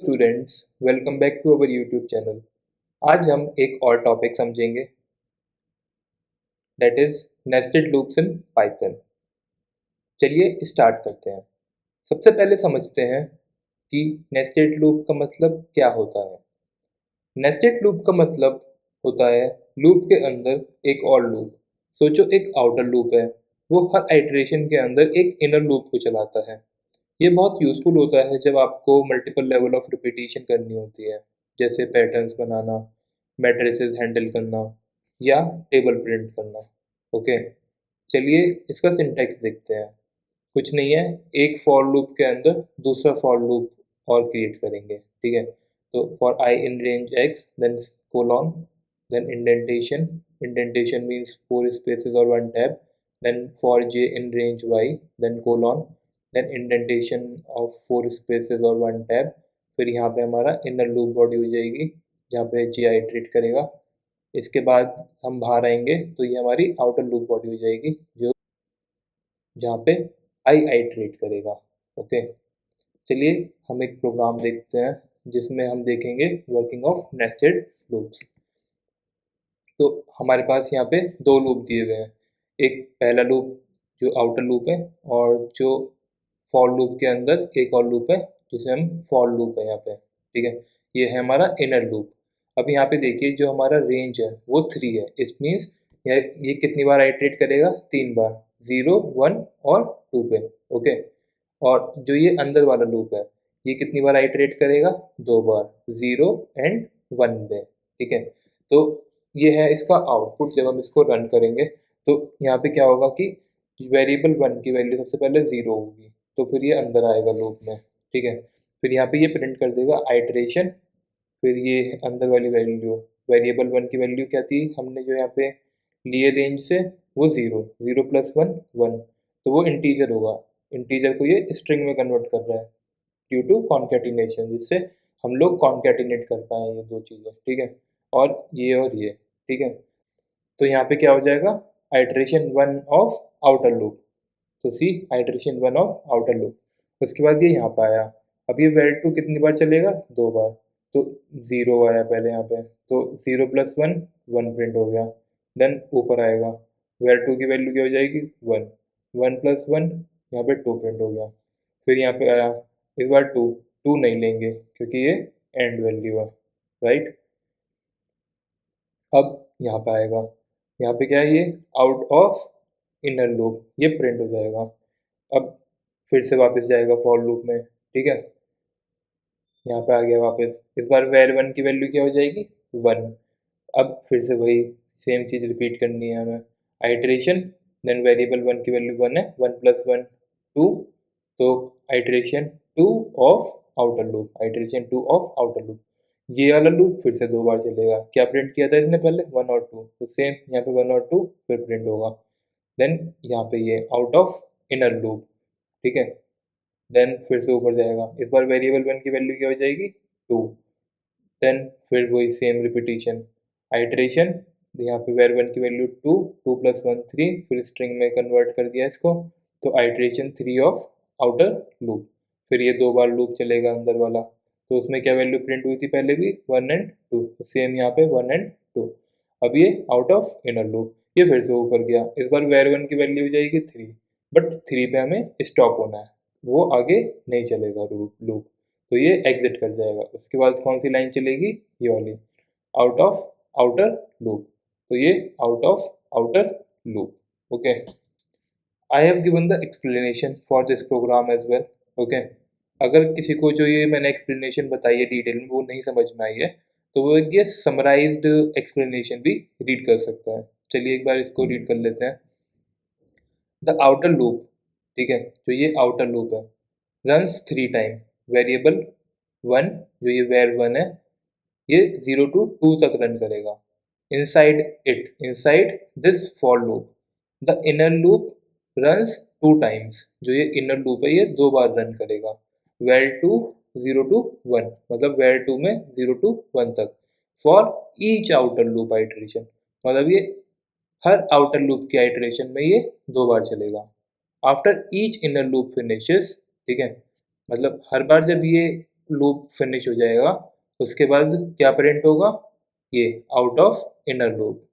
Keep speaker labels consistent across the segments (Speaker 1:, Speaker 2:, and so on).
Speaker 1: Students, welcome back to our YouTube channel. आज हम एक और टॉपिक समझेंगे, that is nested loops in Python. चलिए स्टार्ट करते हैं। सबसे पहले समझते हैं कि नेस्टेड लूप का मतलब क्या होता है। नेस्टेड लूप का मतलब होता है लूप के अंदर एक और लूप। सोचो एक आउटर लूप है, वो हर आइटरेशन के अंदर एक इनर लूप को चलाता है। ये बहुत यूज़फुल होता है जब आपको मल्टीपल लेवल ऑफ रिपीटिशन करनी होती है, जैसे पैटर्न्स बनाना, मैट्रिसेस हैंडल करना या टेबल प्रिंट करना। ओके, चलिए इसका सिंटैक्स देखते हैं। कुछ नहीं है, एक फॉर लूप के अंदर दूसरा फॉर लूप और क्रिएट करेंगे। ठीक है, तो for I in range X then colon then indentation, indentation means 4 spaces और 1 tab, then for j in range y then colon then indentation of 4 spaces और 1 टैब। फिर यहाँ पे हमारा इनर लूप बॉडी हो जाएगी जहाँ पे j आइट्रेट करेगा। इसके बाद हम बाहर आएंगे तो ये हमारी आउटर लूप बॉडी हो जाएगी जो जहाँ पे आई आइट्रेट करेगा। ओके, चलिए हम एक प्रोग्राम देखते हैं जिसमें हम देखेंगे वर्किंग ऑफ नेस्टेड लूप्स। तो हमारे पास यहाँ पे दो लूप दिए हुए हैं, एक पहला लूप जो आउटर लूप है और जो फॉर लूप के अंदर एक और लूप है जिसे हम फॉर लूप है यहाँ पे। ठीक है, ये है हमारा इनर लूप। अब यहाँ पे देखिए जो हमारा रेंज है वो 3 है। इस मीन्स ये कितनी बार आइट्रेट करेगा? 3 बार, 0, 1 और 2 पे। ओके, और जो ये अंदर वाला लूप है ये कितनी बार आइट्रेट करेगा? 2 बार, 0 एंड 1 पे। ठीक है, तो ये है इसका आउटपुट। जब हम इसको रन करेंगे तो यहाँ पे क्या होगा कि वेरिएबल 1 की वैल्यू सबसे पहले 0 होगी, तो फिर ये अंदर आएगा लूप में। ठीक है, फिर यहाँ पे ये प्रिंट कर देगा आइट्रेशन। फिर ये अंदर वाली वैल्यू, वेरिएबल 1 की वैल्यू क्या थी हमने जो यहाँ पे लिए रेंज से, वो 0, 0 प्लस 1 1, तो वो इंटीजर होगा। इंटीजर को ये स्ट्रिंग में कन्वर्ट कर रहा है ड्यू टू कॉन्केटिनेशन, जिससे हम लोग कॉन्केटिनेट कर पाए ये दो चीज़ें। ठीक है, और ये। ठीक है, तो यहाँ पे क्या हो जाएगा? Iteration 1 of outer loop. तो सी आइट्रेशन 1 ऑफ आउटर लूप। उसके बाद ये यहाँ पे आया। अब ये वेर 2 कितनी बार चलेगा? 2 बार, तो 0 आया पहले यहाँ पे, तो 0 प्लस 1 1 प्रिंट हो गया। देन ऊपर आएगा, वेर 2 की वैल्यू क्या हो जाएगी? 1, 1 प्लस 1 यहाँ पे 2 प्रिंट हो गया। फिर यहाँ पे आया, इस बार 2, 2 नहीं लेंगे क्योंकि ये एंड वैल्यू है, राइट। अब यहाँ पे आएगा, यहाँ पे क्या है? ये आउट ऑफ इनर लूप, ये प्रिंट हो जाएगा। अब फिर से वापस जाएगा फॉर लूप में। ठीक है, यहाँ पे आ गया वापस। इस बार वेर 1 की वैल्यू क्या हो जाएगी? 1। अब फिर से वही सेम चीज़ रिपीट करनी है हमें। आइट्रेशन, देन वेरिएबल 1 की वैल्यू 1 है, 1 प्लस 1 2, तो iteration 2 of outer loop, iteration 2 of outer loop. ये वाला लूप फिर से 2 बार चलेगा। क्या प्रिंट किया था इसने पहले? 1 और 2, तो सेम यहाँ पे 1 और 2 फिर प्रिंट होगा। देन यहाँ पे ये आउट ऑफ इनर लूप। ठीक है, देन फिर से ऊपर जाएगा। इस बार वेरिएबल 1 की वैल्यू क्या हो जाएगी? 2। देन फिर वही सेम रिपीटिशन, आइट्रेशन, यहाँ पे वेर 1 की वैल्यू 2, 2 प्लस 1 3, फिर स्ट्रिंग में कन्वर्ट कर दिया इसको, तो आइट्रेशन 3 ऑफ आउटर लूप। फिर ये 2 बार लूप चलेगा अंदर वाला, तो उसमें क्या वैल्यू प्रिंट हुई थी पहले भी? 1 एंड 2, तो सेम यहाँ पे 1 एंड 2। अब ये आउट ऑफ इनर लूप, ये फिर से ऊपर गया। इस बार वेर 1 की वैल्यू हो जाएगी 3, बट 3 पे हमें स्टॉप होना है, वो आगे नहीं चलेगा लूप, तो ये एग्जिट कर जाएगा। उसके बाद कौन सी लाइन चलेगी? ये वाली, आउट ऑफ आउटर लूप, तो ये out of outer loop. Okay, I have given the explanation for this program as well. Okay, अगर किसी को जो ये मैंने एक्सप्लेनेशन बताई है डिटेल में वो नहीं समझ में आई है, तो वो ये समराइज्ड एक्सप्लेनेशन भी रीड कर सकता है। चलिए एक बार इसको रीड कर लेते हैं। द आउटर लूप, ठीक है, जो ये आउटर लूप है, रन्स 3 टाइम वेरिएबल 1, जो ये वेर 1 है, ये 0 to 2 तक रन करेगा। Inside this for loop the inner loop runs 2 times, जो ये इनर लूप है ये 2 बार रन करेगा। वेर 2 0 to 1, मतलब वेर 2 में 0 to 1 तक, for each outer loop iteration, मतलब ये हर आउटर लूप की आइटरेशन में ये 2 बार चलेगा। After each inner loop finishes, ठीक है, मतलब हर बार जब ये लूप फिनिश हो जाएगा, उसके बाद क्या प्रिंट होगा, ये out of inner loop.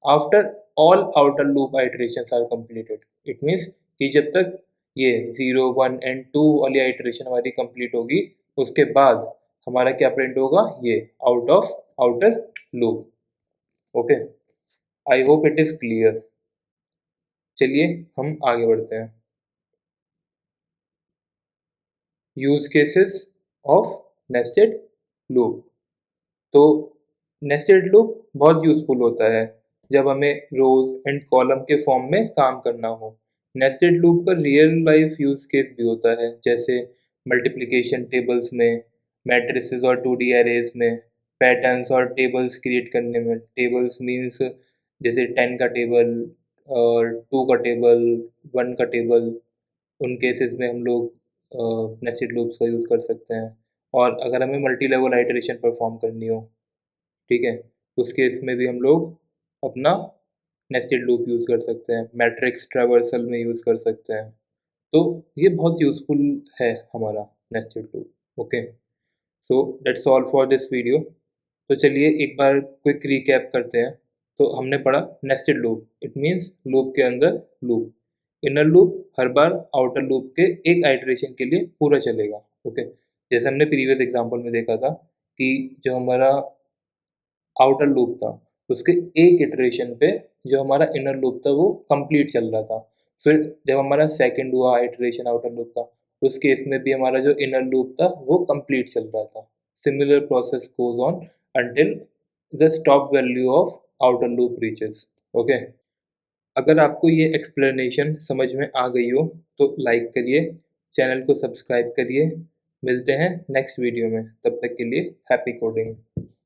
Speaker 1: After all outer loop iterations are completed, it means कि जब तक ये 0, 1 एंड 2 वाली आइटरेशन हमारी कंप्लीट होगी, उसके बाद हमारा क्या प्रिंट होगा, ये out of outer loop. Okay, I hope it is clear. चलिए हम आगे बढ़ते हैं। Use cases of nested loop. तो नेस्टेड लूप बहुत यूज़फुल होता है जब हमें रोज एंड कॉलम के फॉर्म में काम करना हो। नेस्टेड लूप का रियल लाइफ यूज केस भी होता है, जैसे मल्टीप्लिकेशन टेबल्स में, मैट्रिसेस और 2D एरेज में, पैटर्न्स और टेबल्स क्रिएट करने में। टेबल्स मीन्स जैसे 10 का टेबल और 2 का टेबल, 1 का टेबल, उन केसेस में हम लोग नेस्टेड लूप्स का यूज़ कर सकते हैं। और अगर हमें मल्टी लेवल आइटरेशन परफॉर्म करनी हो, ठीक है, उस केस में भी हम लोग अपना नेस्टेड लूप यूज़ कर सकते हैं, मैट्रिक्स ट्रैवर्सल में यूज़ कर सकते हैं। तो ये बहुत यूज़फुल है हमारा nested loop. Okay, so that's all for this video. तो चलिए एक बार क्विक रिकैप करते हैं। तो हमने पढ़ा nested loop, it means loop के अंदर लूप। इनर लूप हर बार आउटर लूप के एक आइटरेशन के लिए पूरा चलेगा। ओके, जैसे हमने प्रीवियस एग्जांपल में देखा था कि जो हमारा आउटर लूप था, उसके एक इटरेशन पे जो हमारा इनर लूप था वो कंप्लीट चल रहा था। फिर जब हमारा सेकंड हुआ इटरेशन आउटर लूप का, उस केस में भी हमारा जो इनर लूप था वो कंप्लीट चल रहा था। Similar process goes on until the stop value of outer loop reaches. Okay, अगर आपको ये एक्सप्लेनेशन समझ में आ गई हो तो लाइक करिए, चैनल को सब्सक्राइब करिए। मिलते हैं नेक्स्ट वीडियो में, तब तक के लिए हैप्पी कोडिंग।